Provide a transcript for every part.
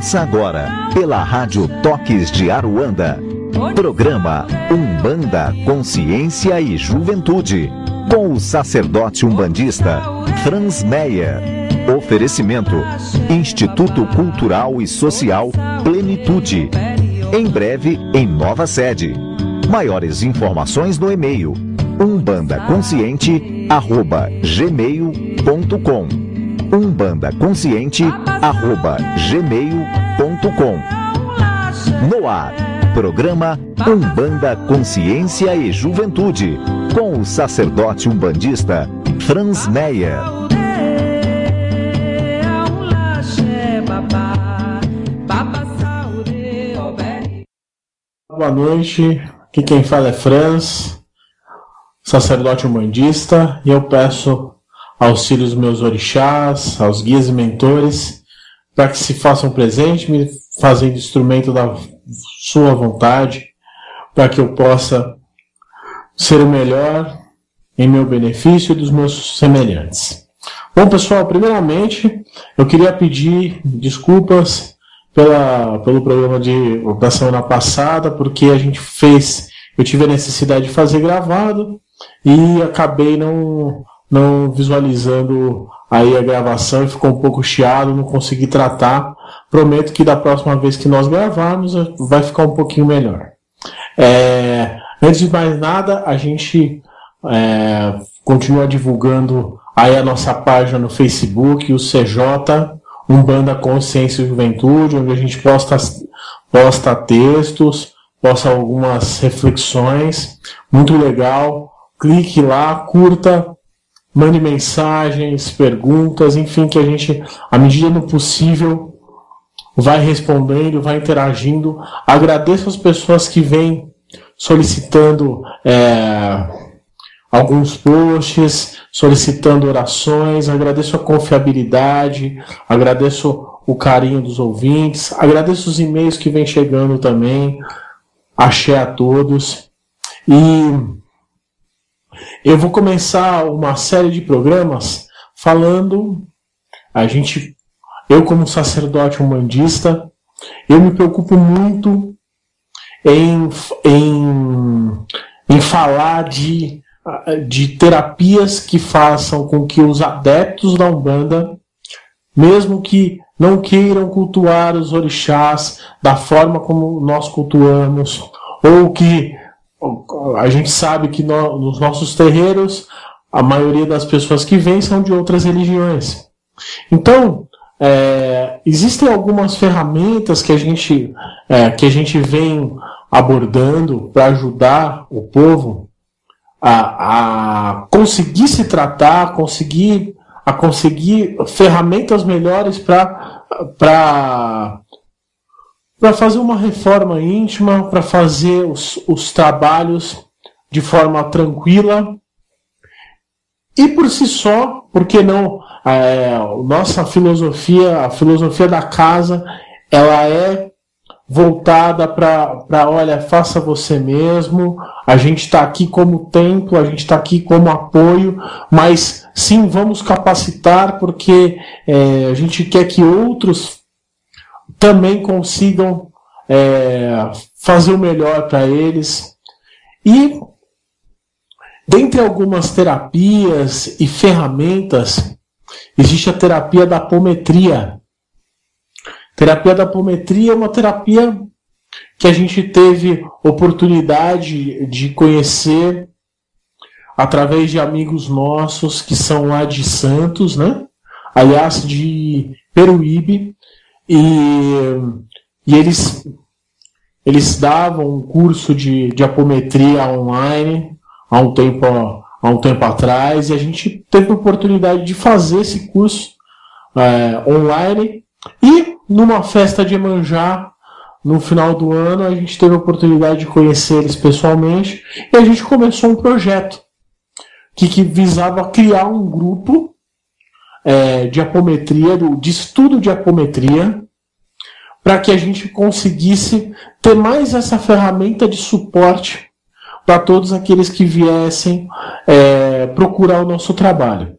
Começa agora, pela Rádio Toques de Aruanda, programa Umbanda, Consciência e Juventude, com o sacerdote umbandista Franz Meyer. Oferecimento: Instituto Cultural e Social Plenitude. Em breve, em nova sede. Maiores informações no e-mail umbandaconsciente@gmail.com umbandaconsciente@gmail.com. No ar, programa Umbanda, Consciência e Juventude, com o sacerdote umbandista Franz Meyer. Boa noite, aqui quem fala é Franz, sacerdote umbandista, e eu peço auxílio dos meus orixás, aos guias e mentores, para que se façam presente, me fazendo instrumento da sua vontade, para que eu possa ser o melhor em meu benefício e dos meus semelhantes. Bom, pessoal, primeiramente, eu queria pedir desculpas pelo programa da semana passada, porque eu tive a necessidade de fazer gravado e acabei não visualizando aí a gravação e ficou um pouco chiado, não consegui tratar. Prometo que da próxima vez que nós gravarmos vai ficar um pouquinho melhor. Antes de mais nada, a gente continua divulgando aí a nossa página no Facebook, o CJ Umbanda, Consciência e Juventude, onde a gente posta textos, posta algumas reflexões, muito legal. Clique lá, curta, mande mensagens, perguntas, enfim, que a gente, à medida do possível, vai respondendo, vai interagindo. Agradeço as pessoas que vêm solicitando alguns posts, solicitando orações, agradeço a confiabilidade, agradeço o carinho dos ouvintes, agradeço os e-mails que vêm chegando também, axé a todos. E eu vou começar uma série de programas falando, eu como sacerdote umbandista, eu me preocupo muito em falar de terapias que façam com que os adeptos da Umbanda, mesmo que não queiram cultuar os orixás da forma como nós cultuamos, ou que a gente sabe que nos nossos terreiros a maioria das pessoas que vêm são de outras religiões. Então, existem algumas ferramentas que a gente vem abordando para ajudar o povo a conseguir se tratar, a conseguir ferramentas melhores para fazer uma reforma íntima, para fazer os trabalhos de forma tranquila. E por si só, por que não? Nossa filosofia, a filosofia da casa, ela é voltada para, olha, faça você mesmo, a gente está aqui como templo, a gente está aqui como apoio, mas sim, vamos capacitar, porque a gente quer que outros também consigam fazer o melhor para eles. E dentre algumas terapias e ferramentas, existe a terapia da apometria. Terapia da apometria é uma terapia que a gente teve oportunidade de conhecer através de amigos nossos que são lá de Santos, né? Aliás, de Peruíbe, e eles davam um curso de apometria online há um tempo atrás, e a gente teve a oportunidade de fazer esse curso online. E numa festa de Iemanjá, no final do ano, a gente teve a oportunidade de conhecer eles pessoalmente, e a gente começou um projeto que visava criar um grupo de apometria, de estudo de apometria, para que a gente conseguisse ter mais essa ferramenta de suporte para todos aqueles que viessem procurar o nosso trabalho.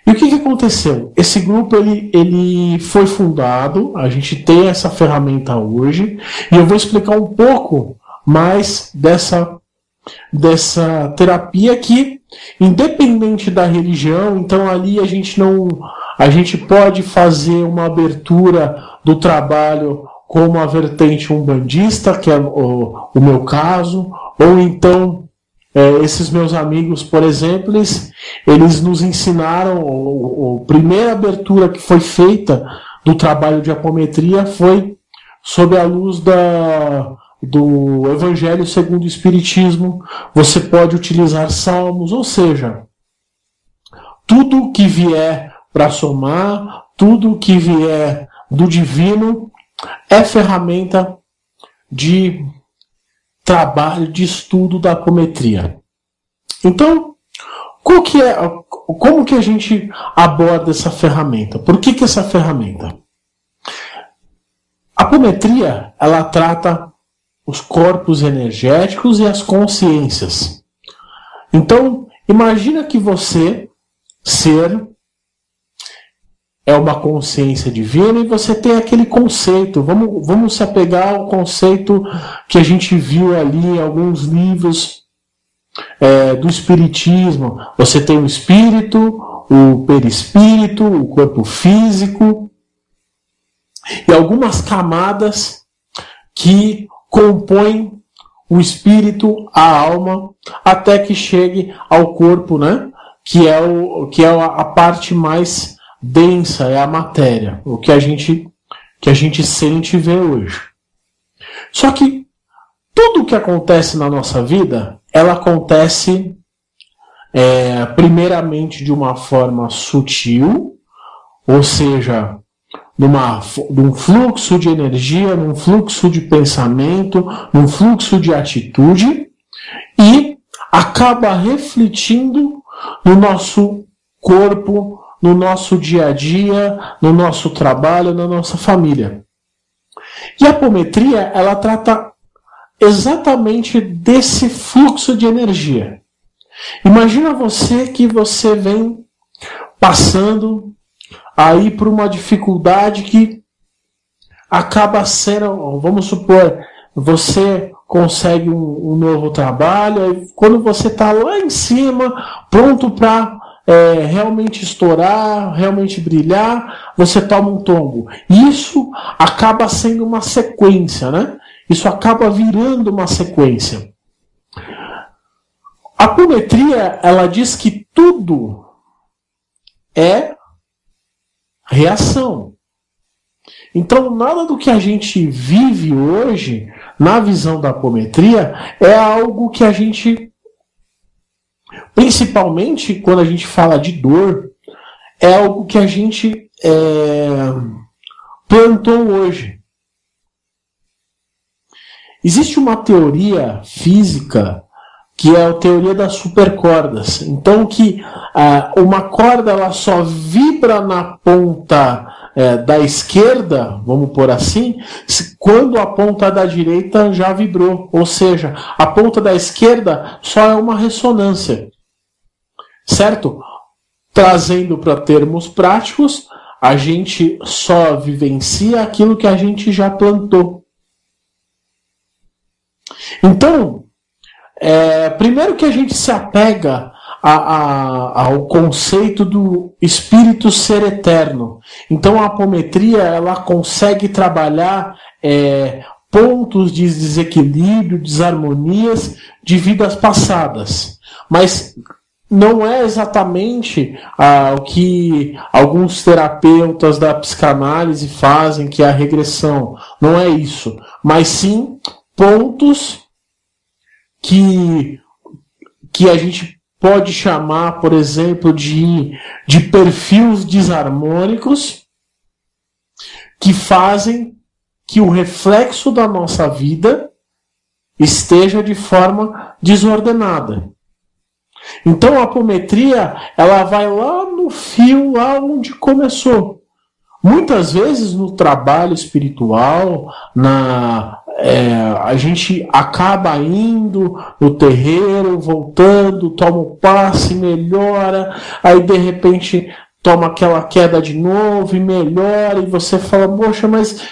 E o que aconteceu? Esse grupo ele foi fundado, a gente tem essa ferramenta hoje, e eu vou explicar um pouco mais dessa terapia que, independente da religião, então ali a gente pode fazer uma abertura do trabalho como a vertente umbandista, que é o meu caso, ou então esses meus amigos, por exemplo, eles nos ensinaram, a primeira abertura que foi feita do trabalho de apometria foi sob a luz do Evangelho segundo o Espiritismo. Você pode utilizar salmos, ou seja, tudo que vier para somar, tudo que vier do divino é ferramenta de trabalho, de estudo da apometria. Então, como que a gente aborda essa ferramenta? Por que essa ferramenta? A apometria, ela trata os corpos energéticos e as consciências. Então, imagina que você, ser, é uma consciência divina e você tem aquele conceito. Vamos se apegar ao conceito que a gente viu ali em alguns livros do Espiritismo. Você tem o espírito, o perispírito, o corpo físico e algumas camadas que compõem o espírito, a alma, até que chegue ao corpo, né? Que é a parte mais densa, é a matéria, o que a gente sente e vê hoje. Só que tudo o que acontece na nossa vida, ela acontece primeiramente de uma forma sutil, ou seja, num fluxo de energia, num fluxo de pensamento, num fluxo de atitude, e acaba refletindo no nosso corpo, no nosso dia a dia, no nosso trabalho, na nossa família. E a apometria, ela trata exatamente desse fluxo de energia. Imagina que você vem passando aí por uma dificuldade que acaba sendo, vamos supor, você consegue um novo trabalho, e quando você está lá em cima, pronto para realmente estourar, realmente brilhar, você toma um tombo. Isso acaba sendo uma sequência, né? Isso acaba virando uma sequência. A apometria, ela diz que tudo é reação. Então, nada do que a gente vive hoje, na visão da apometria, é algo que a gente, principalmente quando a gente fala de dor, é algo que a gente plantou hoje. Existe uma teoria física que é a teoria das supercordas. Então, que uma corda ela só vibra na ponta da esquerda, vamos pôr assim, quando a ponta da direita já vibrou. Ou seja, a ponta da esquerda só é uma ressonância. Certo? Trazendo para termos práticos, a gente só vivencia aquilo que a gente já plantou. Então, primeiro que a gente se apega ao conceito do espírito ser eterno. Então a apometria ela consegue trabalhar pontos de desequilíbrio, desarmonias de vidas passadas. Mas não é exatamente o que alguns terapeutas da psicanálise fazem, que é a regressão. Não é isso. Mas sim pontos que a gente pode chamar, por exemplo, de perfis desarmônicos que fazem que o reflexo da nossa vida esteja de forma desordenada. Então a apometria ela vai lá no fio, lá onde começou. Muitas vezes no trabalho espiritual, a gente acaba indo no terreiro, voltando, toma um passe, melhora, aí de repente toma aquela queda de novo e melhora, e você fala, poxa, mas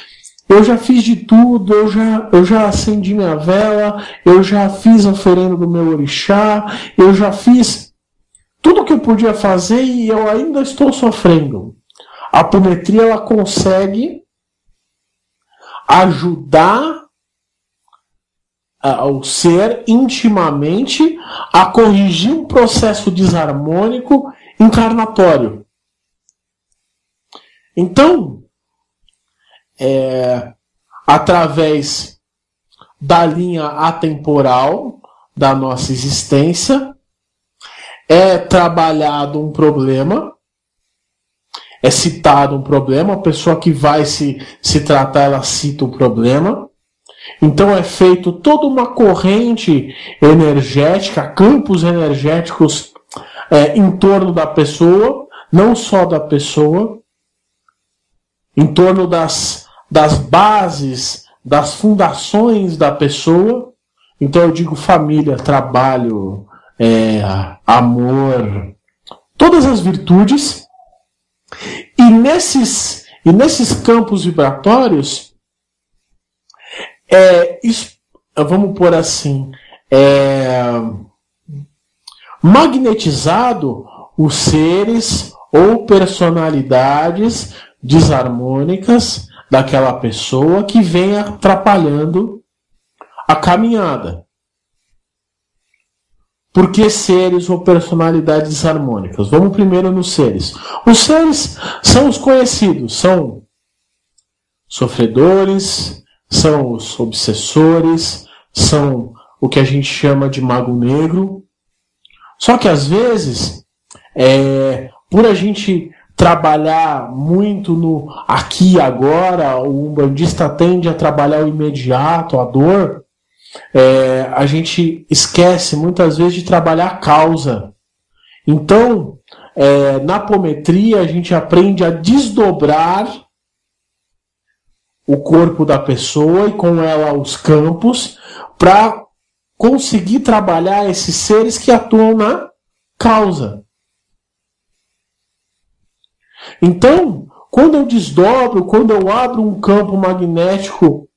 eu já fiz de tudo, eu já acendi minha vela, eu já fiz a oferenda do meu orixá, eu já fiz tudo que eu podia fazer e eu ainda estou sofrendo. A apometria, ela consegue ajudar o ser intimamente a corrigir um processo desarmônico encarnatório. Então, através da linha atemporal da nossa existência, é trabalhado um problema, é citado um problema, a pessoa que vai se tratar, ela cita o problema. Então é feito toda uma corrente energética, campos energéticos em torno da pessoa, não só da pessoa, em torno das bases, das fundações da pessoa. Então eu digo família, trabalho, amor, todas as virtudes. E nesses campos vibratórios, vamos pôr assim, magnetizado os seres ou personalidades desarmônicas daquela pessoa que vem atrapalhando a caminhada. Por que seres ou personalidades desarmônicas? Vamos primeiro nos seres. Os seres são os conhecidos, são sofredores, são os obsessores, são o que a gente chama de mago negro. Só que às vezes, por a gente trabalhar muito no aqui e agora, o umbandista tende a trabalhar o imediato, a dor, a gente esquece muitas vezes de trabalhar a causa. Então, na apometria, a gente aprende a desdobrar o corpo da pessoa e com ela os campos para conseguir trabalhar esses seres que atuam na causa. Então, quando eu desdobro, quando eu abro um campo magnético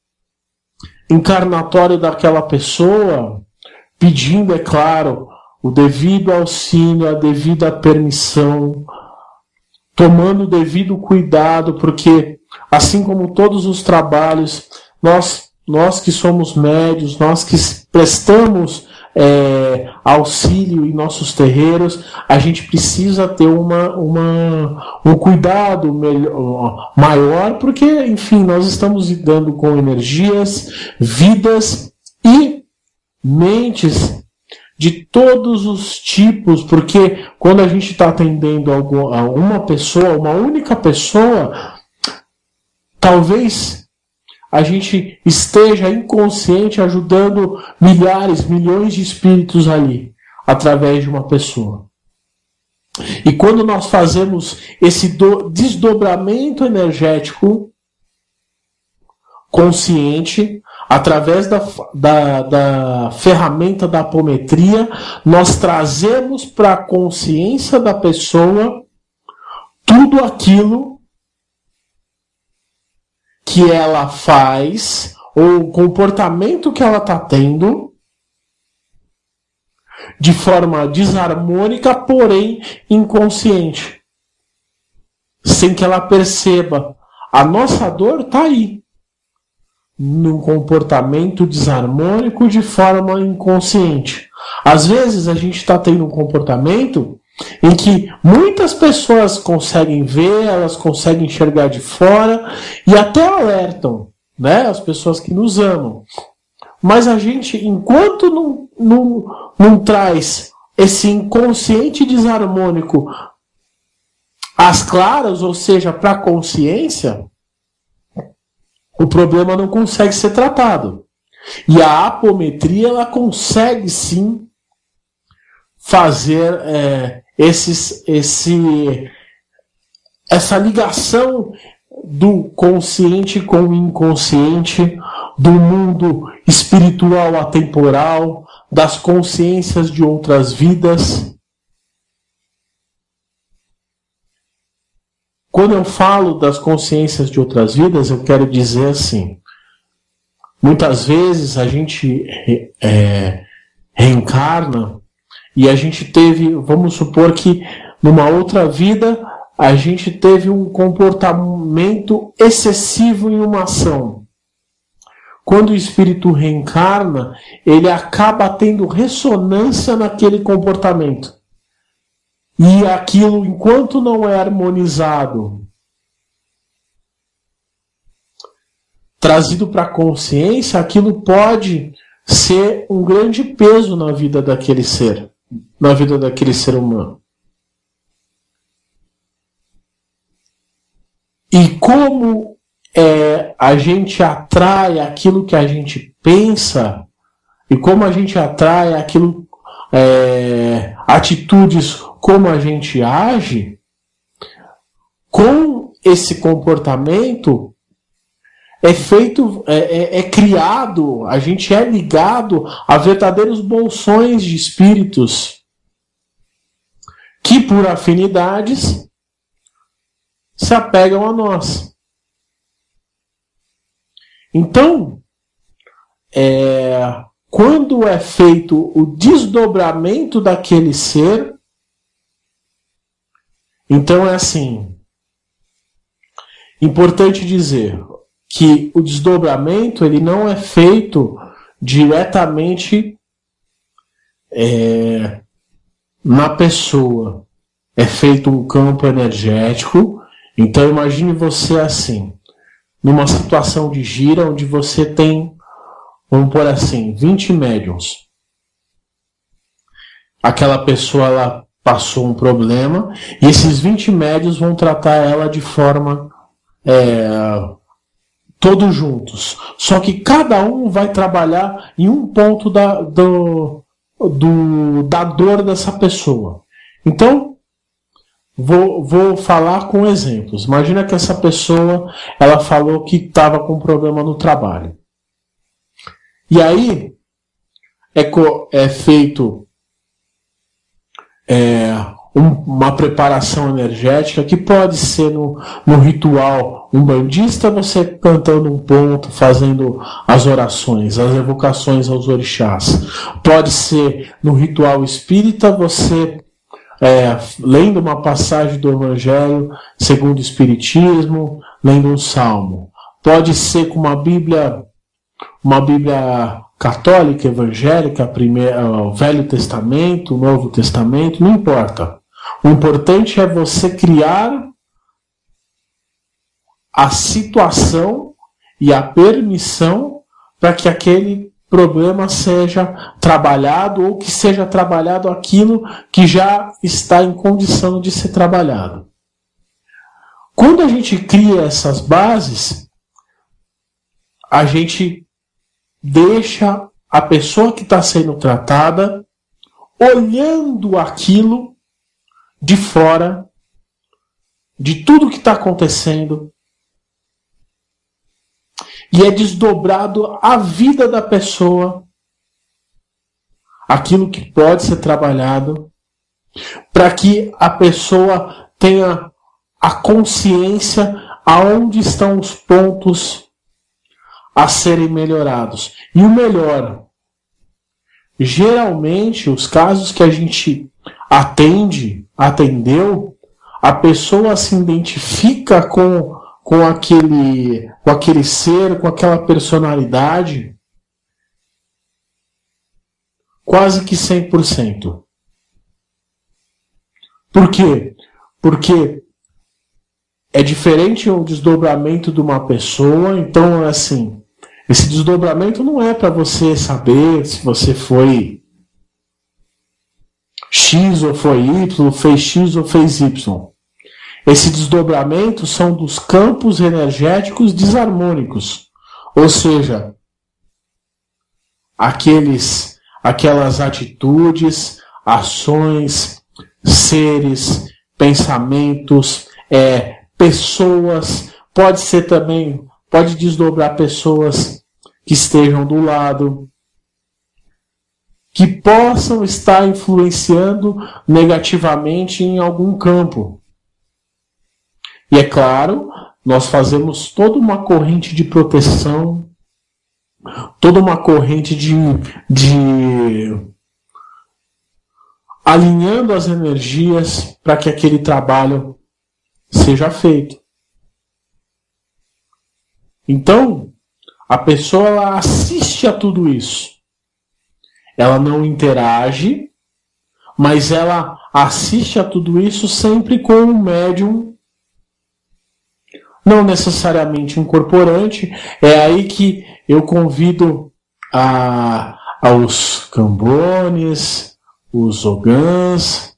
encarnatório daquela pessoa, pedindo, é claro, o devido auxílio, a devida permissão, tomando o devido cuidado, porque assim como todos os trabalhos, nós que somos médios, nós que prestamos auxílio em nossos terreiros, a gente precisa ter um cuidado maior, porque, enfim, nós estamos lidando com energias, vidas e mentes de todos os tipos, porque quando a gente está atendendo a uma pessoa, uma única pessoa, talvez a gente esteja inconsciente ajudando milhares, milhões de espíritos ali, através de uma pessoa. E quando nós fazemos esse desdobramento energético consciente, através da ferramenta da apometria, nós trazemos para a consciência da pessoa tudo aquilo que ela faz, ou o comportamento que ela está tendo, de forma desarmônica, porém inconsciente. Sem que ela perceba. A nossa dor está aí. Num comportamento desarmônico de forma inconsciente. Às vezes a gente está tendo um comportamento em que muitas pessoas conseguem ver, elas conseguem enxergar de fora e até alertam, né, as pessoas que nos amam. Mas a gente, enquanto não traz esse inconsciente desarmônico às claras, ou seja, para a consciência, o problema não consegue ser tratado. E a apometria, ela consegue sim fazer essa ligação do consciente com o inconsciente, do mundo espiritual atemporal, das consciências de outras vidas. quando eu falo das consciências de outras vidas, eu quero dizer assim, muitas vezes a gente reencarna e a gente teve, vamos supor que numa outra vida a gente teve um comportamento excessivo em uma ação. Quando o espírito reencarna, ele acaba tendo ressonância naquele comportamento. E aquilo, enquanto não é harmonizado, trazido para a consciência, aquilo pode ser um grande peso na vida daquele ser, na vida daquele ser humano. E como a gente atrai aquilo que a gente pensa, e como a gente atrai aquilo, atitudes como a gente age, com esse comportamento é criado, a gente é ligado a verdadeiros bolsões de espíritos que, por afinidades, se apegam a nós. Então, quando é feito o desdobramento daquele ser, então é assim, importante dizer que o desdobramento ele não é feito diretamente na pessoa, é feito um campo energético. Então imagine você assim, numa situação de gira onde você tem, vamos pôr assim, 20 médiums. Aquela pessoa ela passou um problema e esses 20 médiums vão tratar ela de forma todos juntos. Só que cada um vai trabalhar em um ponto da dor dessa pessoa. Então, vou falar com exemplos. Imagina que essa pessoa ela falou que estava com problema no trabalho. E aí é feito uma preparação energética que pode ser no ritual umbandista, você cantando um ponto, fazendo as orações, as evocações aos orixás. Pode ser no ritual espírita, você lendo uma passagem do Evangelho segundo o Espiritismo, lendo um salmo. Pode ser com uma Bíblia católica, evangélica, o Velho Testamento, o Novo Testamento, não importa. O importante é você criar a situação e a permissão para que aquele problema seja trabalhado ou que seja trabalhado aquilo que já está em condição de ser trabalhado. Quando a gente cria essas bases, a gente deixa a pessoa que está sendo tratada olhando aquilo de fora, de tudo que está acontecendo, e é desdobrado a vida da pessoa, aquilo que pode ser trabalhado, para que a pessoa tenha a consciência aonde estão os pontos a serem melhorados. E o melhor, geralmente os casos que a gente atendeu, a pessoa se identifica com aquele ser, com aquela personalidade, quase que 100%. Por quê? Porque é diferente o desdobramento de uma pessoa. Então, assim, esse desdobramento não é para você saber se você foi X ou foi Y, fez X ou fez Y. Esse desdobramento são dos campos energéticos desarmônicos. Ou seja, aquelas atitudes, ações, seres, pensamentos, pessoas, pode desdobrar pessoas que estejam do lado, que possam estar influenciando negativamente em algum campo. E é claro, nós fazemos toda uma corrente de proteção, toda uma corrente de alinhando as energias para que aquele trabalho seja feito. Então, a pessoa ela assiste a tudo isso. Ela não interage, mas ela assiste a tudo isso sempre com um médium, não necessariamente incorporante. É aí que eu convido aos cambones, os ogãs,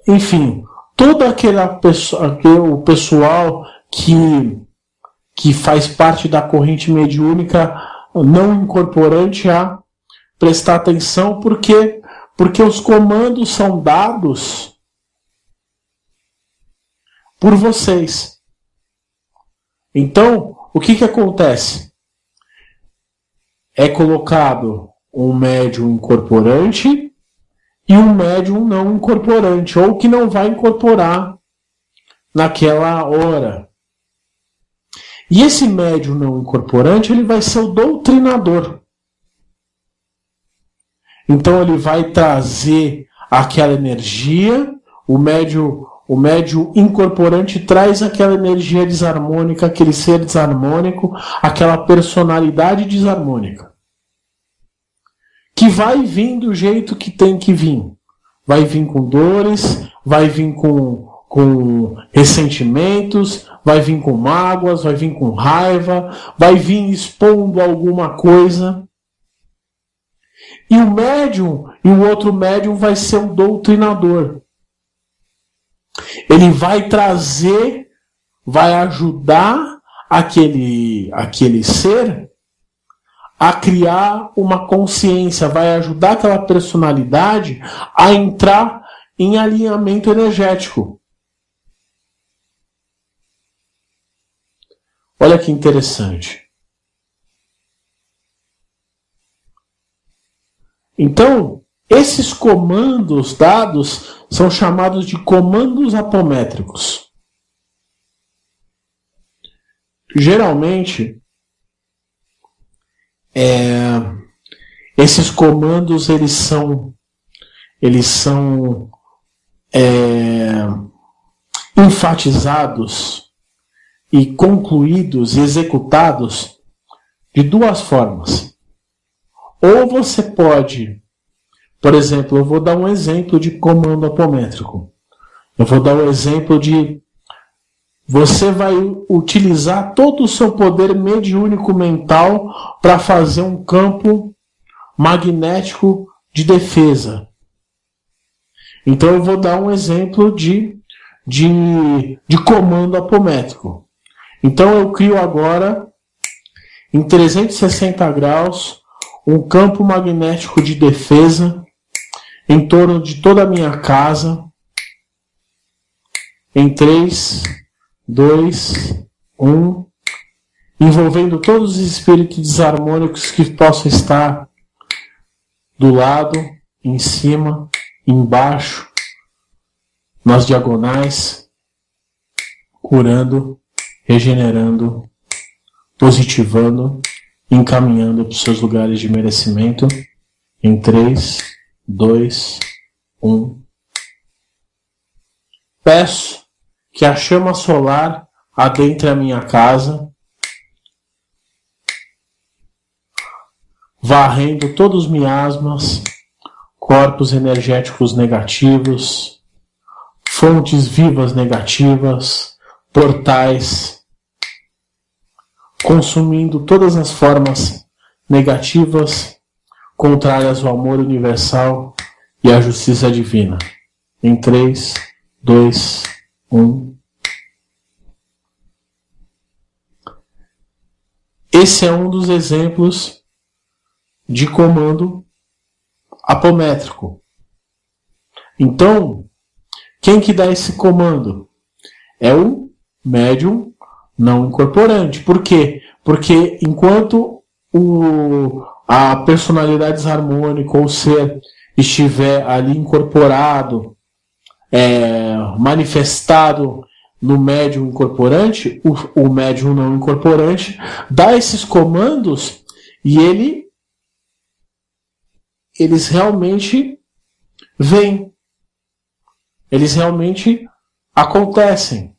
enfim, toda aquela pessoa, o pessoal que faz parte da corrente mediúnica não incorporante a prestar atenção, porque os comandos são dados por vocês. Então, o que acontece? É colocado um médium incorporante e um médium não incorporante, ou que não vai incorporar naquela hora. E esse médium não incorporante, ele vai ser o doutrinador. Então ele vai trazer aquela energia, o médium incorporante traz aquela energia desarmônica, aquele ser desarmônico, aquela personalidade desarmônica, que vai vir do jeito que tem que vir. Vai vir com dores, vai vir com ressentimentos, vai vir com mágoas, vai vir com raiva, vai vir expondo alguma coisa. E o médium, e o outro médium vai ser o doutrinador. Ele vai trazer, vai ajudar aquele ser a criar uma consciência, vai ajudar aquela personalidade a entrar em alinhamento energético. Olha que interessante. Então, esses comandos dados são chamados de comandos apométricos. Geralmente, esses comandos eles são enfatizados e concluídos e executados de duas formas. Ou você pode, por exemplo, eu vou dar um exemplo de comando apométrico. Eu vou dar um exemplo de você vai utilizar todo o seu poder mediúnico mental para fazer um campo magnético de defesa. Então eu vou dar um exemplo de comando apométrico. Então eu crio agora, em 360 graus, um campo magnético de defesa em torno de toda a minha casa. Em 3, 2, 1, envolvendo todos os espíritos desarmônicos que possam estar do lado, em cima, embaixo, nas diagonais, curando, regenerando, positivando, encaminhando para os seus lugares de merecimento. Em 3, 2, 1. Peço que a chama solar adentre a minha casa, varrendo todos os miasmas, corpos energéticos negativos, fontes vivas negativas, portais, consumindo todas as formas negativas, contrárias ao amor universal e à justiça divina. Em 3, 2, 1. Esse é um dos exemplos de comando apométrico. Então, quem que dá esse comando? É o médium não incorporante. Por quê? Porque enquanto a personalidade desarmônica ou o ser estiver ali incorporado, manifestado no médium incorporante, o médium não incorporante dá esses comandos e eles realmente vêm, eles realmente acontecem.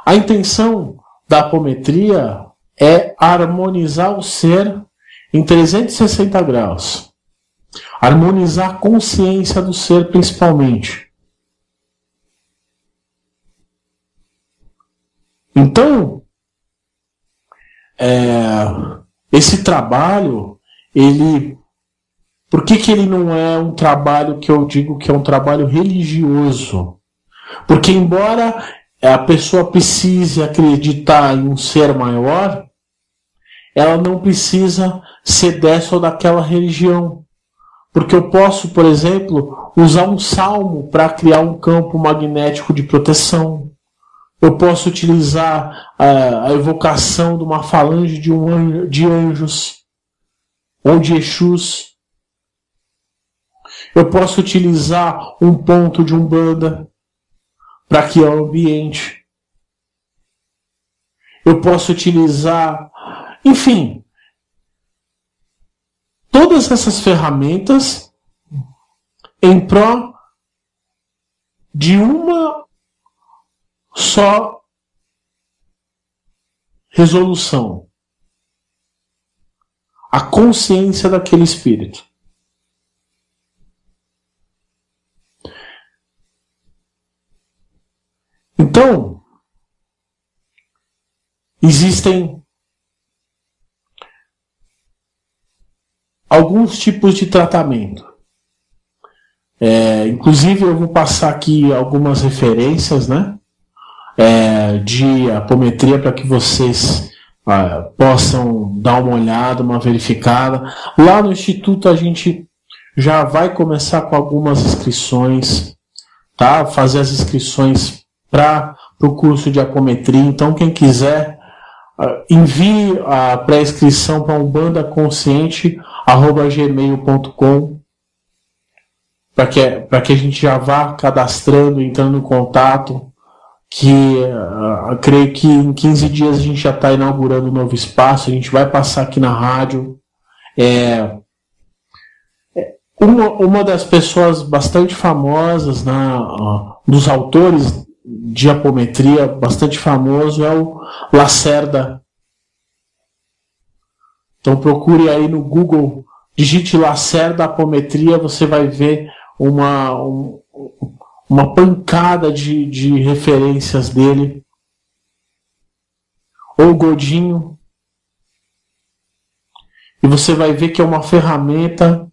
A intenção da apometria é harmonizar o ser em 360 graus, harmonizar a consciência do ser principalmente. Então, esse trabalho, por que ele não é um trabalho que eu digo que é um trabalho religioso? Porque embora a pessoa precise acreditar em um ser maior, ela não precisa ser dessa ou daquela religião. Porque eu posso, por exemplo, usar um salmo para criar um campo magnético de proteção. Eu posso utilizar a evocação de uma falange de anjos ou de Exus. Eu posso utilizar um ponto de Umbanda para criar o ambiente. Eu posso utilizar, enfim, todas essas ferramentas em prol de uma só resolução: a consciência daquele espírito. Então, existem alguns tipos de tratamento. Inclusive, eu vou passar aqui algumas referências, né, de apometria para que vocês possam dar uma olhada, uma verificada. Lá no Instituto a gente já vai começar com algumas inscrições, tá? Fazer as inscrições para o curso de apometria. Então, quem quiser, envie a pré-inscrição para umbandaconsciente@gmail.com para que a gente já vá cadastrando, entrando em contato, que creio que em 15 dias a gente já está inaugurando um novo espaço, a gente vai passar aqui na rádio. Uma das pessoas bastante famosas, dos autores de apometria, bastante famoso, é o Lacerda. Então procure aí no Google, digite Lacerda Apometria, você vai ver uma pancada de referências dele. Ou Godinho. E você vai ver que é uma ferramenta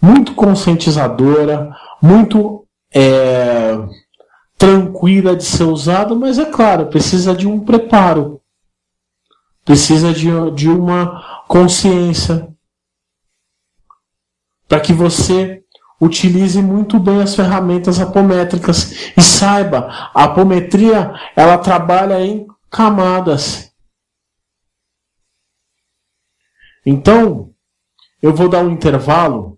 muito conscientizadora, muito tranquila de ser usada, mas é claro, precisa de um preparo, precisa de uma consciência para que você utilize muito bem as ferramentas apométricas e saiba, a apometria ela trabalha em camadas. Então, eu vou dar um intervalo,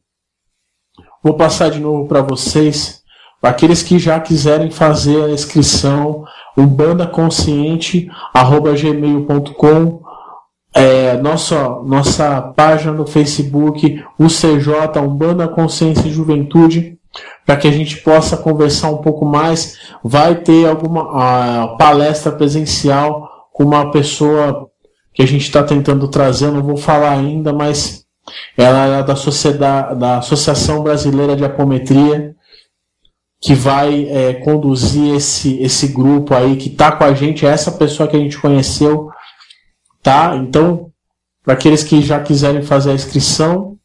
vou passar de novo para vocês, para aqueles que já quiserem fazer a inscrição, umbandaconsciente@gmail.com, nossa página no Facebook, UCJ, Umbanda Consciência e Juventude, para que a gente possa conversar um pouco mais. Vai ter alguma palestra presencial com uma pessoa que a gente está tentando trazer, eu não vou falar ainda, mas ela é da Associação Brasileira de Apometria, que vai conduzir esse grupo aí, que está com a gente, essa pessoa que a gente conheceu, tá? Então, para aqueles que já quiserem fazer a inscrição,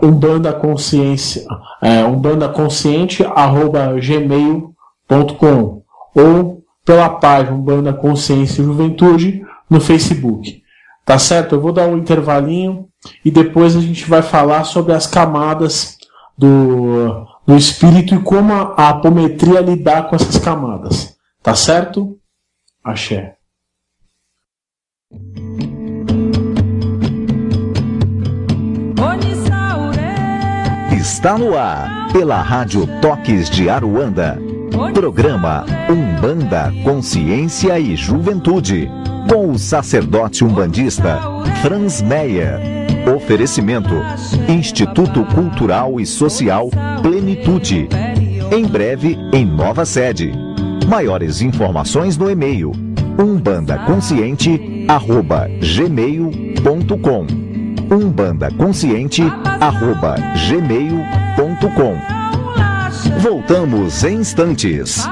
umbandaconsciente@gmail.com ou pela página Umbanda Consciência e Juventude no Facebook. Tá certo? Eu vou dar um intervalinho e depois a gente vai falar sobre as camadas do espírito e como a apometria lidar com essas camadas. Tá certo? Axé. Está no ar, pela Rádio Toques de Aruanda. Programa Umbanda, Consciência e Juventude, com o sacerdote umbandista Franz Meyer. Oferecimento: Instituto Cultural e Social Plenitude. Em breve, em nova sede. Maiores informações no e-mail umbandaconsciente@gmail.com umbandaconsciente@gmail.com. Voltamos em instantes.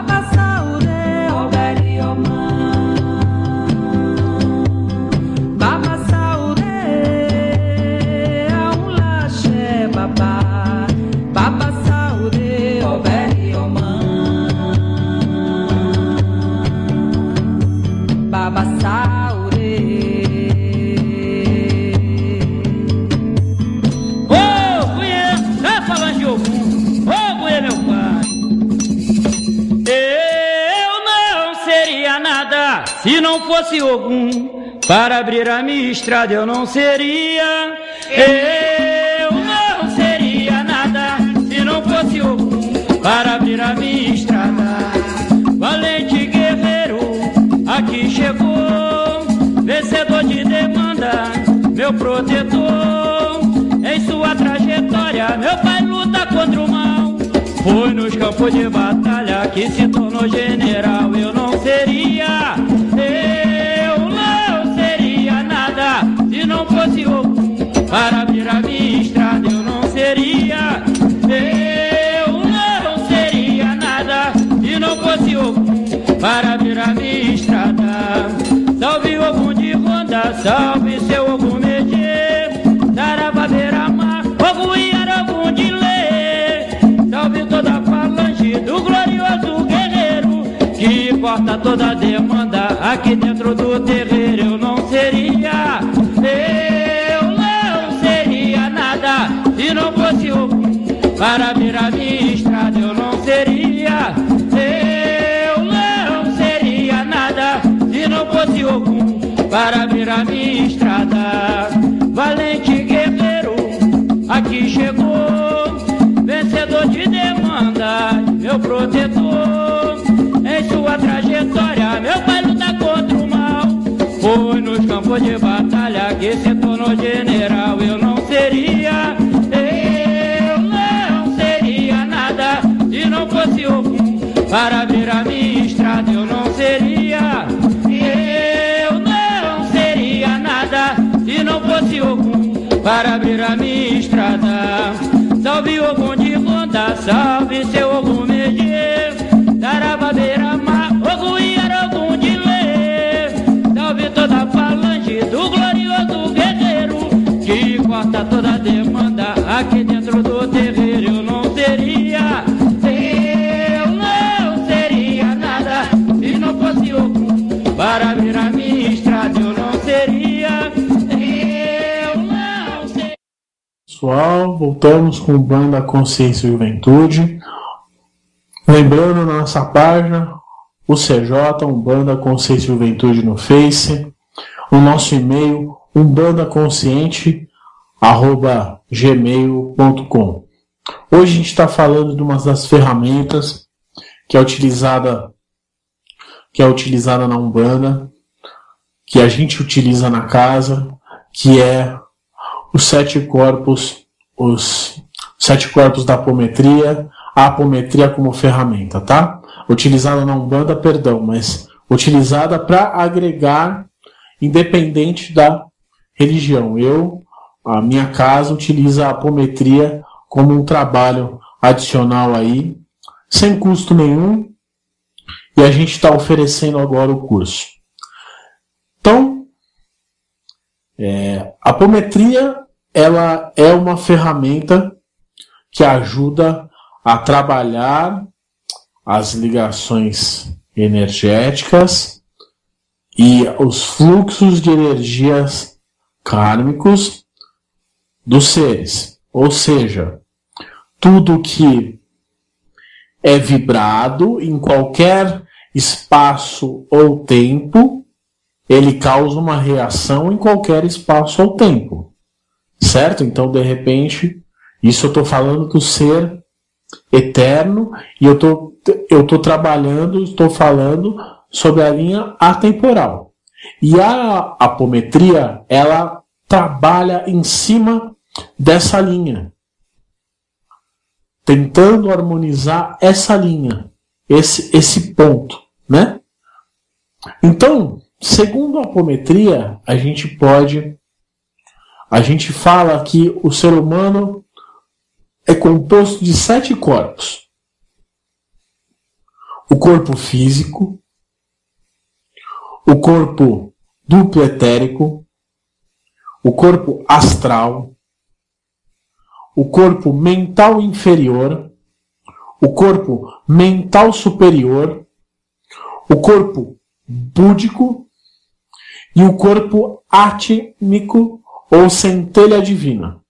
Se não fosse Ogum para abrir a minha estrada, eu não seria. Eu não seria nada se não fosse Ogum para abrir a minha estrada. Valente guerreiro aqui chegou, vencedor de demanda, meu protetor. Em sua trajetória, meu pai luta contra o mal. Foi nos campos de batalha que se tornou general. Eu não seria. Eu não seria nada se não fosse Ogum para abrir a minha estrada. Eu não seria. Eu não seria nada se não fosse Ogum para abrir a minha estrada. Salve Ogum de Ronda, salve seu Ogum Medê, Saravá Beira-Mar, Ogum Iara, Ogum de Lê. Salve toda a falange do glorioso guerreiro que corta toda a demanda aqui dentro do terreiro. Eu não seria. Eu não seria nada se não fosse Ogum para abrir a minha estrada. Eu não seria. Eu não seria nada se não fosse Ogum para abrir a minha estrada. Valente guerreiro aqui chegou, vencedor de demanda, meu protetor. Em sua trajetória, meu pai luta contra o mal. Foi nos campos de batalha que se tornou general. Eu não seria. Eu não seria nada se não fosse Ogum para abrir a minha estrada. Eu não seria. Eu não seria nada se não fosse Ogum para abrir a minha estrada. Salve Ogum de Ronda, salve seu Ogum Medê, Saravá Beira-Mar, Ogum Iara, Ogum de Lê. Salve toda a falange do glorioso guerreiro que corta toda a demanda aqui dentro do terreiro. Eu não seria. Eu não seria nada se não fosse Ogum para abrir a minha estrada. Eu não seria. Eu não seria. Pessoal, voltamos com o Umbanda, Consciência e Juventude. Lembrando, na nossa página, o CJ, Umbanda, Consciência e Juventude no Face. O nosso e-mail, umbandaconsciente@gmail.com. Hoje a gente está falando de uma das ferramentas que é utilizada na Umbanda, que a gente utiliza na casa, que é os 7 corpos da apometria, a apometria como ferramenta, tá? Utilizada na Umbanda, mas utilizada para agregar, independente da religião. A minha casa utiliza a apometria como um trabalho adicional aí, sem custo nenhum, e a gente está oferecendo agora o curso. Então, a apometria, ela é uma ferramenta que ajuda a trabalhar as ligações energéticas e os fluxos de energias kármicos dos seres. Ou seja, tudo que é vibrado em qualquer espaço ou tempo, ele causa uma reação em qualquer espaço ou tempo. Certo? Então, de repente, Isso eu estou falando do ser eterno, e eu estou trabalhando, estou falando sobre a linha atemporal. E a apometria, ela trabalha em cima dessa linha, tentando harmonizar essa linha, esse ponto, né? Então, segundo a apometria, a gente fala que o ser humano é composto de 7 corpos. O corpo físico, o corpo duplo etérico, o corpo astral, o corpo mental inferior, o corpo mental superior, o corpo búdico e o corpo átmico ou centelha divina.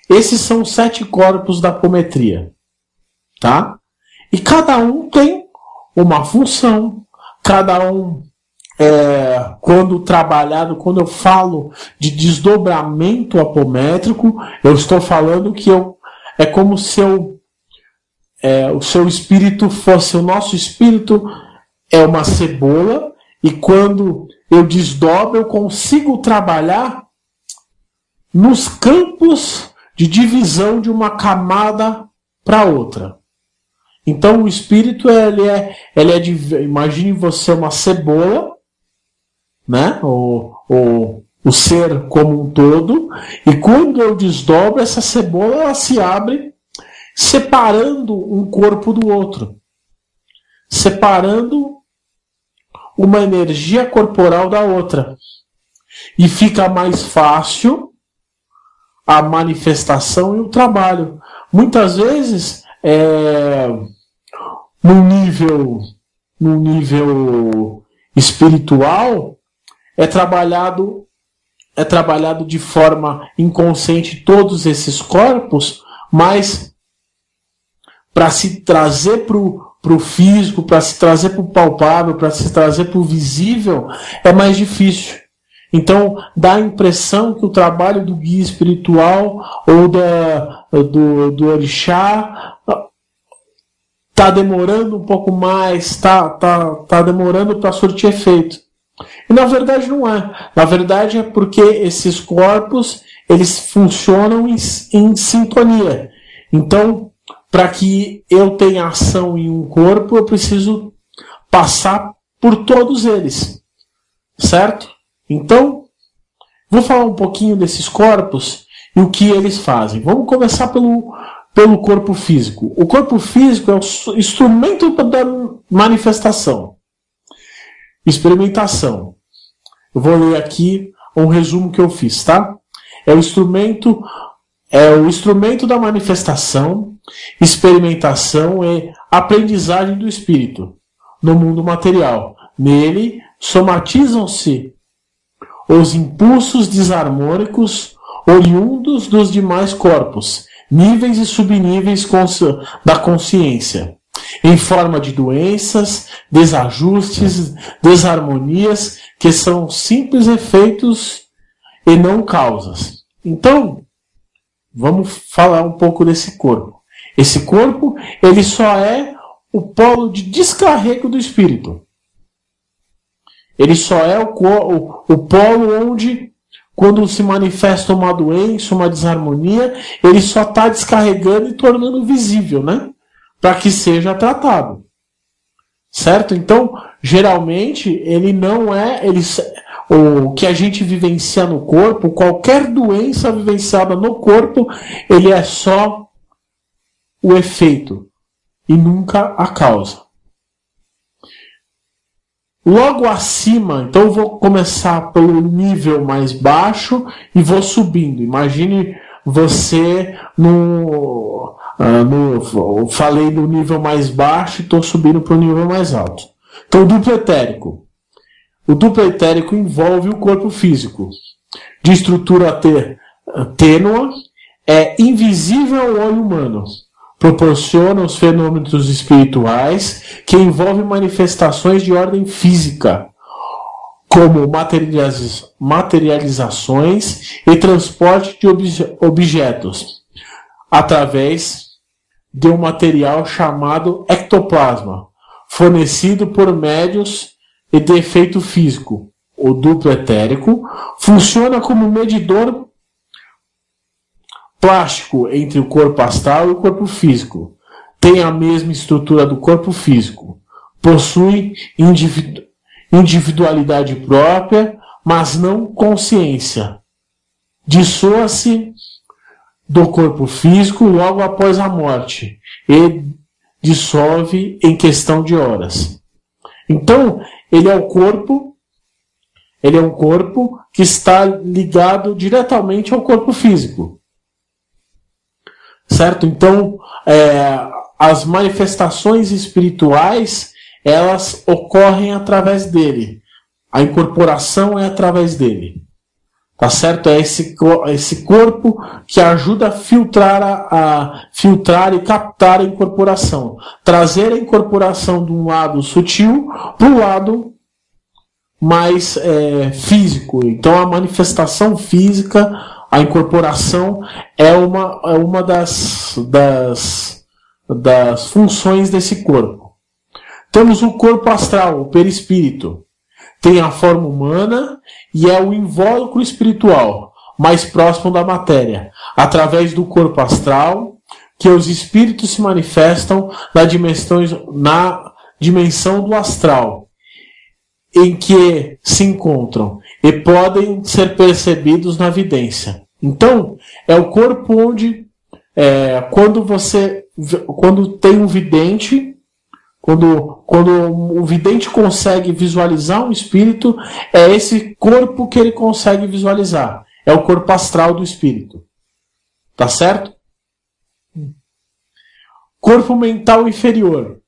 Esses são os 7 corpos da apometria, tá? E cada um tem uma função, cada um, quando eu falo de desdobramento apométrico, eu estou falando que é como se o seu espírito fosse, o nosso espírito é uma cebola, e quando eu desdobro, eu consigo trabalhar nos campos de divisão de uma camada para outra. Então o espírito, imagine você uma cebola, né? O ser como um todo, e quando eu desdobro, essa cebola ela se abre, separando um corpo do outro, separando uma energia corporal da outra, e fica mais fácil a manifestação e o trabalho. Muitas vezes, no nível espiritual, é trabalhado de forma inconsciente todos esses corpos, mas para se trazer para o físico, para se trazer para o palpável, para se trazer para o visível, é mais difícil. Então, dá a impressão que o trabalho do guia espiritual ou do orixá está demorando um pouco mais, está demorando para surtir efeito. E na verdade não é. Na verdade é porque esses corpos, eles funcionam em sintonia. Então, para que eu tenha ação em um corpo, eu preciso passar por todos eles. Certo? Então, vou falar um pouquinho desses corpos e o que eles fazem. Vamos começar pelo corpo físico. O corpo físico é o instrumento da manifestação. Experimentação. Eu vou ler aqui um resumo que eu fiz, tá? É o instrumento da manifestação, experimentação e aprendizagem do espírito no mundo material. Nele, somatizam-se os impulsos desarmônicos oriundos dos demais corpos, níveis e subníveis da consciência, em forma de doenças, desajustes, desarmonias, que são simples efeitos e não causas. Então, vamos falar um pouco desse corpo. Esse corpo, ele só é o polo de descarrego do espírito. Ele só é o polo onde, quando se manifesta uma doença, uma desarmonia, ele só está descarregando e tornando visível, né? Para que seja tratado. Certo? Então, geralmente, ele não é... o que a gente vivencia no corpo, qualquer doença vivenciada no corpo, ele é só o efeito e nunca a causa. Logo acima, então eu vou começar pelo nível mais baixo e vou subindo. Imagine você falei do nível mais baixo e estou subindo para o nível mais alto. Então, o duplo etérico. O duplo etérico envolve o corpo físico. De estrutura tênua, é invisível ao olho humano. Proporciona os fenômenos espirituais que envolvem manifestações de ordem física, como materializações e transporte de objetos através de um material chamado ectoplasma, fornecido por médios e de efeito físico. O duplo etérico funciona como medidor plástico entre o corpo astral e o corpo físico. Tem a mesma estrutura do corpo físico. Possui individualidade própria, mas não consciência. Dissoa-se do corpo físico logo após a morte e dissolve em questão de horas. Então, ele é um corpo que está ligado diretamente ao corpo físico. Certo? Então, as manifestações espirituais, elas ocorrem através dele. A incorporação é através dele. Tá certo? É esse corpo que ajuda a filtrar e captar a incorporação. Trazer a incorporação de um lado sutil para o lado mais físico. Então, a manifestação física, a incorporação, é uma das funções desse corpo. Temos o corpo astral, o perispírito. Tem a forma humana e é o invólucro espiritual, mais próximo da matéria, através do corpo astral, que os espíritos se manifestam na dimensão do astral, em que se encontram e podem ser percebidos na vidência. Então, é o corpo onde, quando tem um vidente, quando o vidente consegue visualizar um espírito, é esse corpo que ele consegue visualizar. É o corpo astral do espírito. Tá certo? Corpo mental inferior.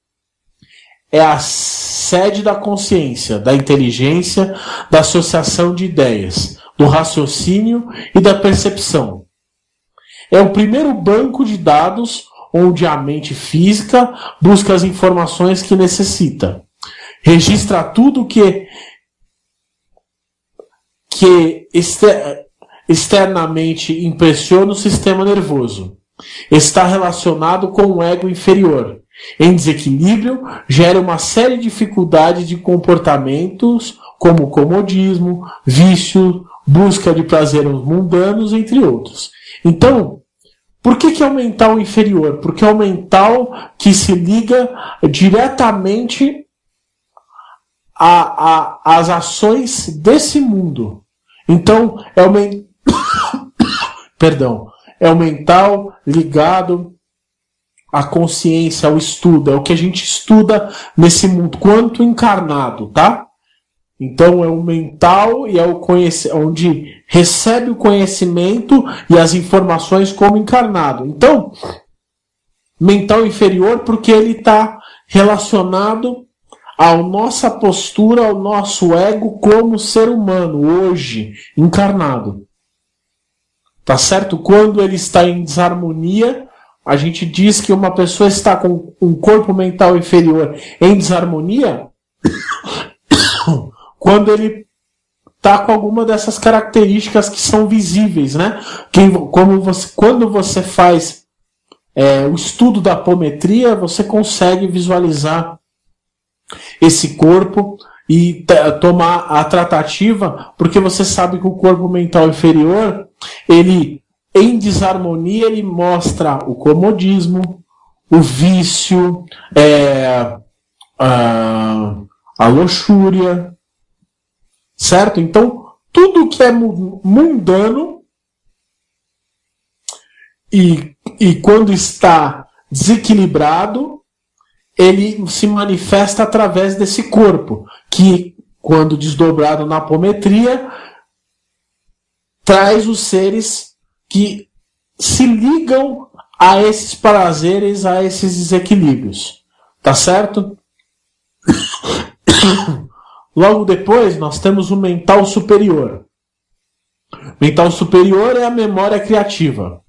É a sede da consciência, da inteligência, da associação de ideias, do raciocínio e da percepção. É o primeiro banco de dados onde a mente física busca as informações que necessita. Registra tudo que externamente impressiona o sistema nervoso. Está relacionado com o ego inferior. Em desequilíbrio, gera uma série de dificuldades de comportamentos, como comodismo, vício, busca de prazeres mundanos, entre outros. Então, por que é o mental inferior? Porque é o mental que se liga diretamente às ações desse mundo. Então, é o mental ligado à consciência, ao estudo. É o que a gente estuda nesse mundo, quanto encarnado, tá? Então é o mental e é onde recebe o conhecimento e as informações como encarnado. Então, mental inferior porque ele está relacionado à nossa postura, ao nosso ego como ser humano, hoje, encarnado. Tá certo? Quando ele está em desarmonia, a gente diz que uma pessoa está com um corpo mental inferior em desarmonia quando ele está com alguma dessas características que são visíveis, né? Quando você faz o estudo da apometria, você consegue visualizar esse corpo e tomar a tratativa, porque você sabe que o corpo mental inferior, ele, em desarmonia, ele mostra o comodismo, o vício, a luxúria, certo? Então, tudo que é mundano e quando está desequilibrado, ele se manifesta através desse corpo, que, quando desdobrado na apometria, traz os seres que se ligam a esses prazeres, a esses desequilíbrios. Tá certo? Logo depois, nós temos o mental superior. Mental superior é a memória criativa.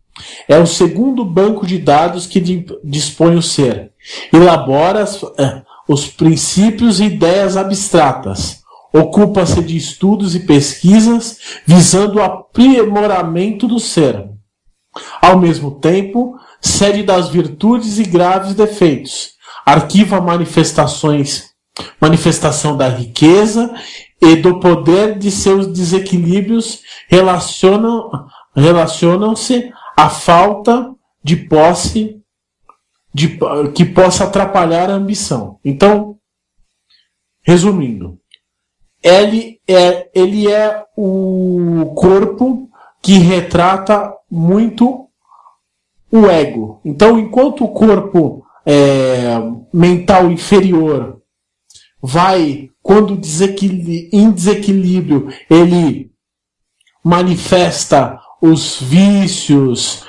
É o segundo banco de dados que dispõe o ser. Elabora os princípios e ideias abstratas, Ocupa-se de estudos e pesquisas visando o aprimoramento do ser. Ao mesmo tempo, cede das virtudes e graves defeitos. Arquiva manifestação da riqueza e do poder de seus desequilíbrios relacionam-se à falta de posse que possa atrapalhar a ambição. Então, resumindo, ele é o corpo que retrata muito o ego. Então, enquanto o corpo mental inferior vai, quando em desequilíbrio, ele manifesta os vícios,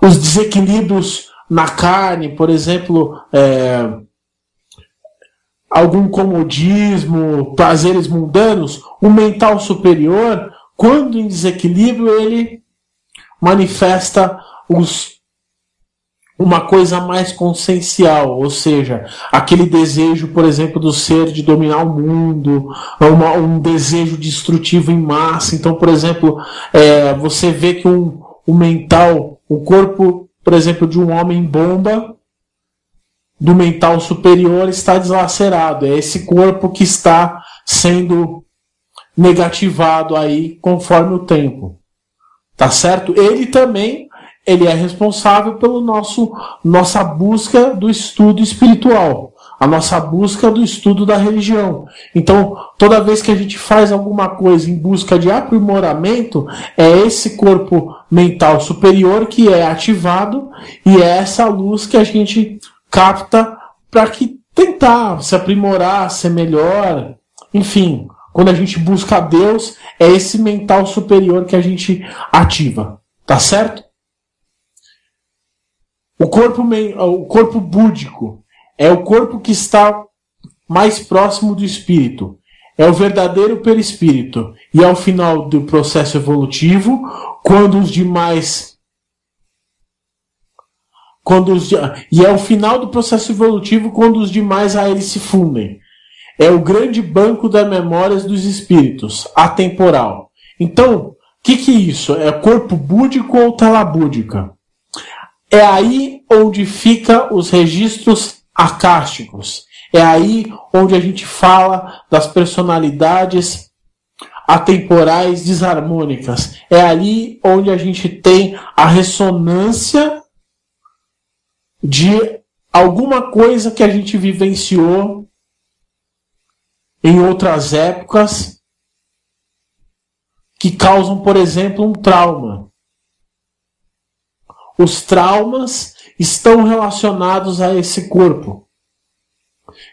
os desequilíbrios na carne, por exemplo, algum comodismo, prazeres mundanos. O mental superior, quando em desequilíbrio, ele manifesta uma coisa mais consciencial, ou seja, aquele desejo, por exemplo, do ser de dominar o mundo, um desejo destrutivo em massa. Então, por exemplo, você vê que o mental, o corpo, por exemplo, de um homem-bomba, do mental superior, está deslacerado. É esse corpo que está sendo negativado aí conforme o tempo. Tá certo? Ele é responsável pela nossa busca do estudo espiritual, a nossa busca do estudo da religião. Então, toda vez que a gente faz alguma coisa em busca de aprimoramento, é esse corpo mental superior que é ativado e é essa luz que a gente capta para que tentar se aprimorar, ser melhor, enfim. Quando a gente busca Deus, é esse mental superior que a gente ativa. Tá certo? O corpo búdico é o corpo que está mais próximo do espírito. É o verdadeiro perispírito. E ao final do processo evolutivo, e é o final do processo evolutivo quando os demais a ele se fundem. É o grande banco das memórias dos espíritos, atemporal. Então, o que é isso? É corpo búdico ou tela búdica? É aí onde ficam os registros acásticos. É aí onde a gente fala das personalidades atemporais desarmônicas. É ali onde a gente tem a ressonância de alguma coisa que a gente vivenciou em outras épocas que causam, por exemplo, um trauma. Os traumas estão relacionados a esse corpo.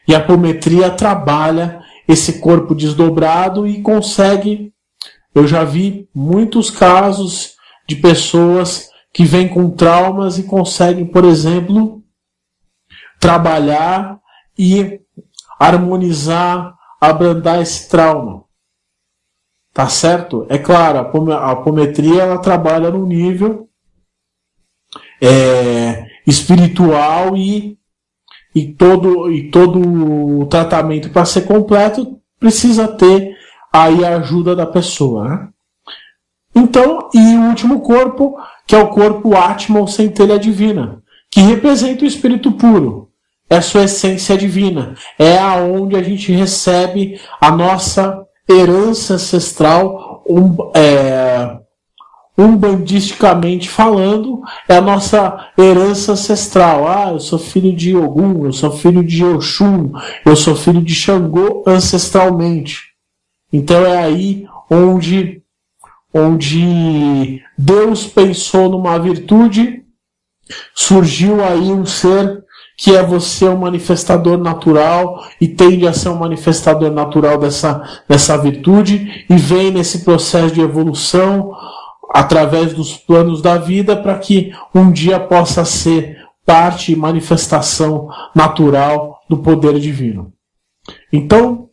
E a apometria trabalha esse corpo desdobrado e consegue... Eu já vi muitos casos de pessoas que vêm com traumas e conseguem, por exemplo, trabalhar e harmonizar, abrandar esse trauma. Tá certo? É claro, a apometria ela trabalha no nível espiritual e todo o tratamento para ser completo precisa ter aí a ajuda da pessoa, né? Então, e o último corpo, que é o corpo Atma ou centelha divina, que representa o espírito puro, é a sua essência divina, é aonde a gente recebe a nossa herança ancestral, umbandisticamente falando, é a nossa herança ancestral. Eu sou filho de Ogum, eu sou filho de Oxum, eu sou filho de Xangô ancestralmente. Então é aí onde Deus pensou numa virtude, surgiu aí um ser que é você, um manifestador natural, e tende a ser um manifestador natural dessa virtude, e vem nesse processo de evolução através dos planos da vida para que um dia possa ser parte e manifestação natural do poder divino. Então,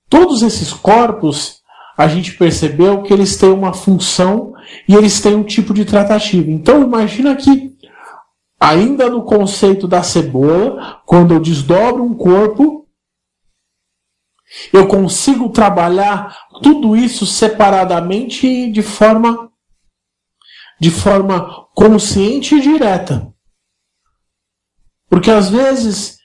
todos esses corpos, a gente percebeu que eles têm uma função e eles têm um tipo de tratativa. Então, imagina que, ainda no conceito da cebola, quando eu desdobro um corpo, Eu consigo trabalhar tudo isso separadamente e de forma consciente e direta. Porque às vezes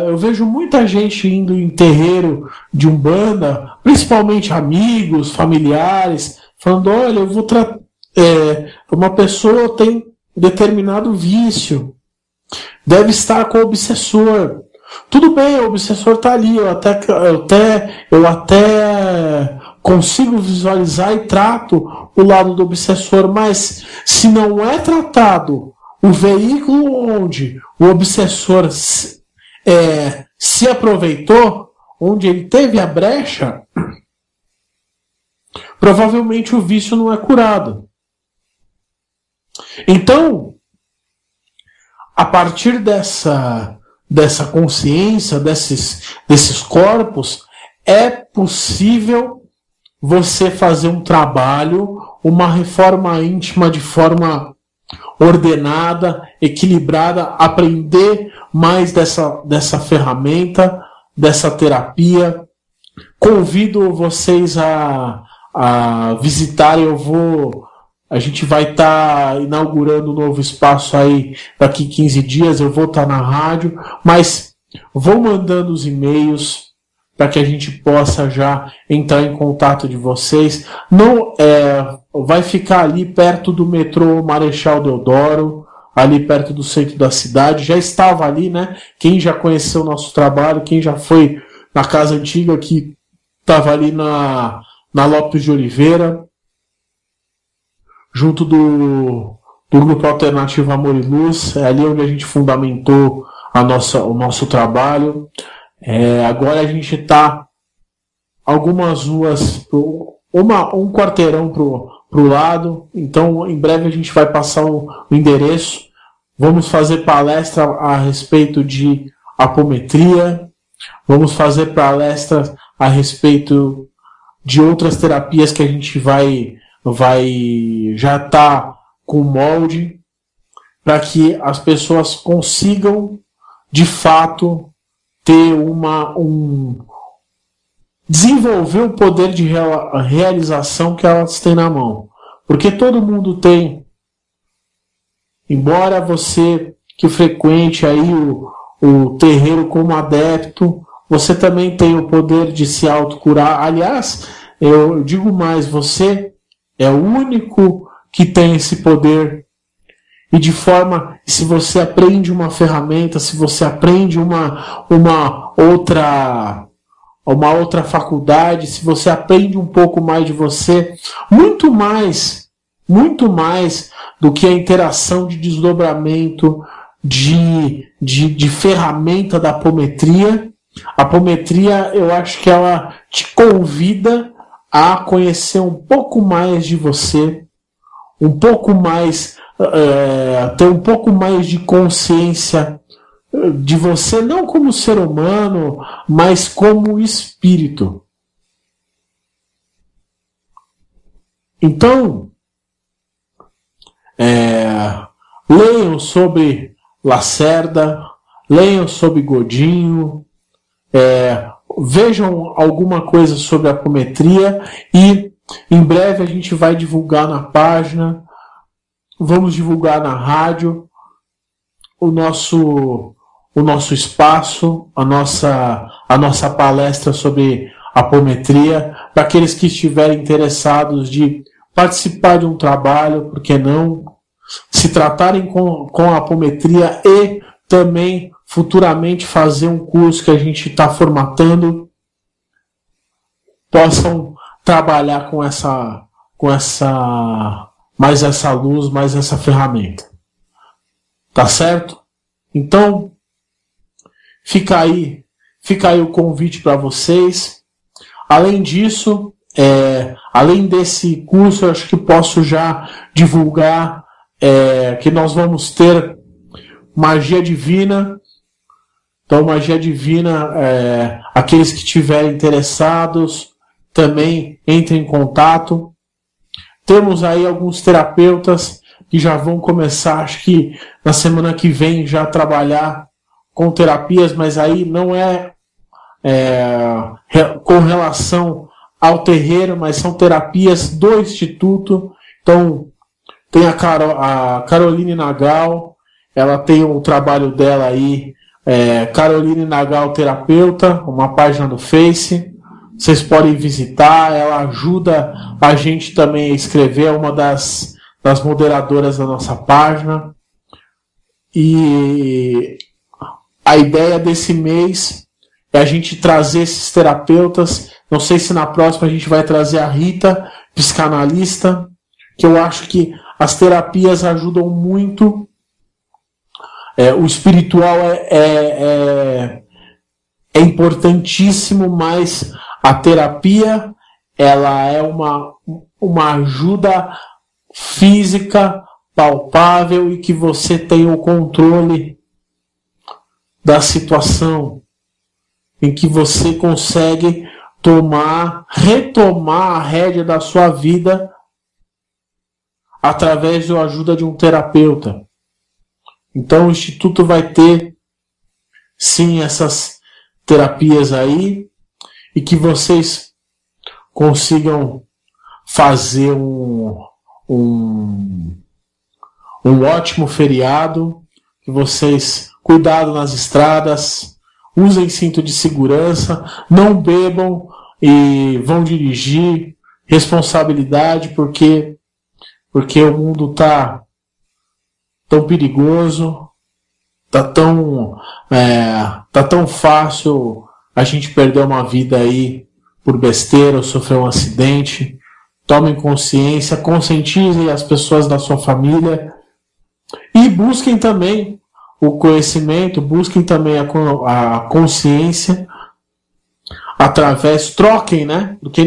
eu vejo muita gente indo em terreiro de Umbanda, principalmente amigos, familiares, falando, olha, eu vou uma pessoa tem determinado vício, deve estar com o obsessor. Tudo bem, o obsessor está ali, eu até consigo visualizar e trato o lado do obsessor, mas se não é tratado o veículo onde o obsessor se aproveitou, onde ele teve a brecha, provavelmente o vício não é curado. Então, a partir dessa consciência, desses corpos, é possível você fazer um trabalho, uma reforma íntima de forma ordenada, equilibrada, aprender mais dessa ferramenta, dessa terapia. Convido vocês a visitarem, a gente vai estar inaugurando um novo espaço aí daqui 15 dias, eu vou estar na rádio, mas vou mandando os e-mails para que a gente possa já entrar em contato de vocês. Não vai ficar ali perto do metrô Marechal Deodoro, ali perto do centro da cidade. Já estava ali, né? Quem já conheceu o nosso trabalho, quem já foi na casa antiga, que estava ali na Lopes de Oliveira, junto do Grupo Alternativo Amor e Luz, é ali onde a gente fundamentou o nosso trabalho. Agora a gente está algumas ruas, um quarteirão pro lado, então em breve a gente vai passar o endereço. Vamos fazer palestra a respeito de apometria, vamos fazer palestra a respeito de outras terapias que a gente vai já tá com molde, para que as pessoas consigam de fato ter desenvolver o poder de realização que elas têm na mão. Porque todo mundo tem, embora você que frequente aí o terreiro como adepto, você também tem o poder de se autocurar. Aliás, eu digo mais, você é o único que tem esse poder. E se você aprende uma ferramenta, se você aprende uma outra faculdade, se você aprende um pouco mais de você, muito mais do que a interação de desdobramento de ferramenta da apometria. A apometria, eu acho que ela te convida a conhecer um pouco mais de você, um pouco mais, ter um pouco mais de consciência de você, não como ser humano, mas como espírito. Então, leiam sobre Lacerda, leiam sobre Godinho, vejam alguma coisa sobre a apometria, e em breve a gente vai divulgar na página, vamos divulgar na rádio o nosso espaço, a nossa palestra sobre apometria, para aqueles que estiverem interessados de participar de um trabalho, por que não, se tratarem com a apometria e também futuramente fazer um curso que a gente está formatando, possam trabalhar com mais essa luz, mais essa ferramenta. Tá certo? Então, fica aí o convite para vocês. Além disso, além desse curso, eu acho que posso já divulgar que nós vamos ter magia divina. Então, magia divina, aqueles que estiverem interessados, também entrem em contato. Temos aí alguns terapeutas que já vão começar, acho que na semana que vem, já a trabalhar com terapias, mas aí não com relação ao terreiro, mas são terapias do Instituto. Então, tem a Caroline Nagal, ela tem o trabalho dela aí, Caroline Nagal Terapeuta, uma página do Face. Vocês podem visitar, ela ajuda a gente também a escrever, é uma das moderadoras da nossa página. E a ideia desse mês é a gente trazer esses terapeutas. Não sei se na próxima a gente vai trazer a Rita, psicanalista, que eu acho que as terapias ajudam muito. O espiritual é importantíssimo, mas a terapia ela é uma ajuda física, palpável, e que você tem o controle da situação, em que você consegue retomar a rédea da sua vida através da ajuda de um terapeuta. Então o Instituto vai ter sim essas terapias aí, e que vocês consigam fazer um ótimo feriado, que vocês cuidado nas estradas, usem cinto de segurança, não bebam e vão dirigir, responsabilidade, porque o mundo tá tão perigoso, tá tão fácil a gente perder uma vida aí por besteira ou sofrer um acidente. Tomem consciência, conscientizem as pessoas da sua família e busquem também o conhecimento, busquem também a consciência troquem, né? Porque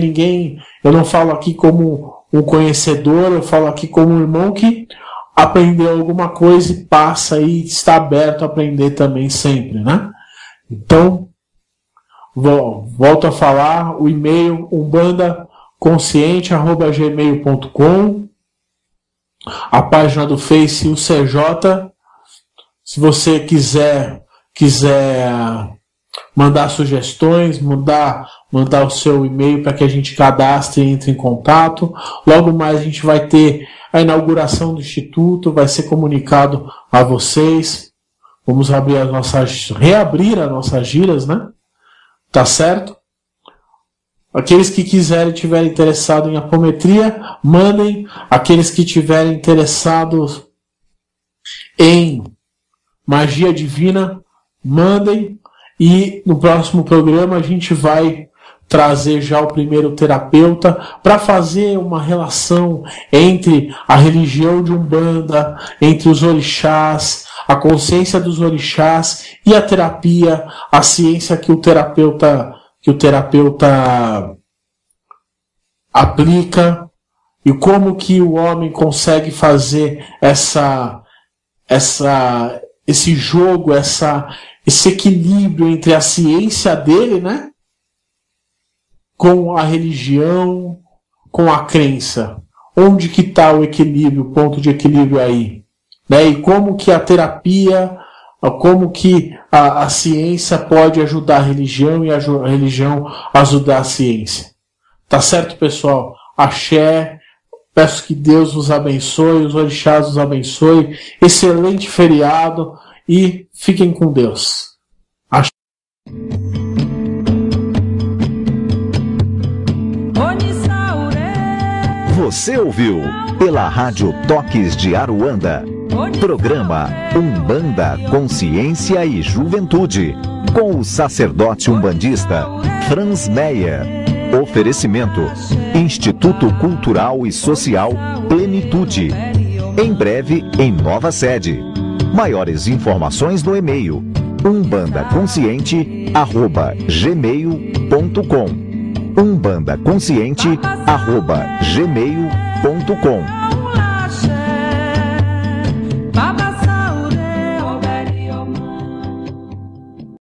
eu não falo aqui como um conhecedor, eu falo aqui como um irmão que aprendeu alguma coisa e passa e está aberto a aprender também sempre, né? Então, volto a falar, o e-mail umbandaconsciente@gmail.com, a página do Face UCJ. Se você quiser mandar sugestões, mandar o seu e-mail para que a gente cadastre e entre em contato. Logo mais a gente vai ter a inauguração do Instituto, vai ser comunicado a vocês. Vamos reabrir as nossas giras, né? Tá certo? Aqueles que tiverem interessado em apometria, mandem. Aqueles que tiverem interessados em magia divina, mandem. E no próximo programa a gente vai trazer já o primeiro terapeuta para fazer uma relação entre a religião de Umbanda, entre os orixás, a consciência dos orixás e a terapia, a ciência que o terapeuta aplica, e como que o homem consegue fazer esse jogo, esse equilíbrio entre a ciência dele, né, com a religião, com a crença. Onde que está o equilíbrio, o ponto de equilíbrio aí? Né? E como que a terapia, como que a ciência pode ajudar a religião e a religião ajudar a ciência. Tá certo, pessoal? Axé. Peço que Deus os abençoe, os orixás os abençoe. Excelente feriado e fiquem com Deus. Axé. Você ouviu pela Rádio Toques de Aruanda, programa Umbanda, Consciência e Juventude, com o sacerdote umbandista Franz Meyer. Oferecimento: Instituto Cultural e Social Plenitude. Em breve, em nova sede. Maiores informações no e-mail umbandaconsciente@gmail.com umbandaconsciente@gmail.com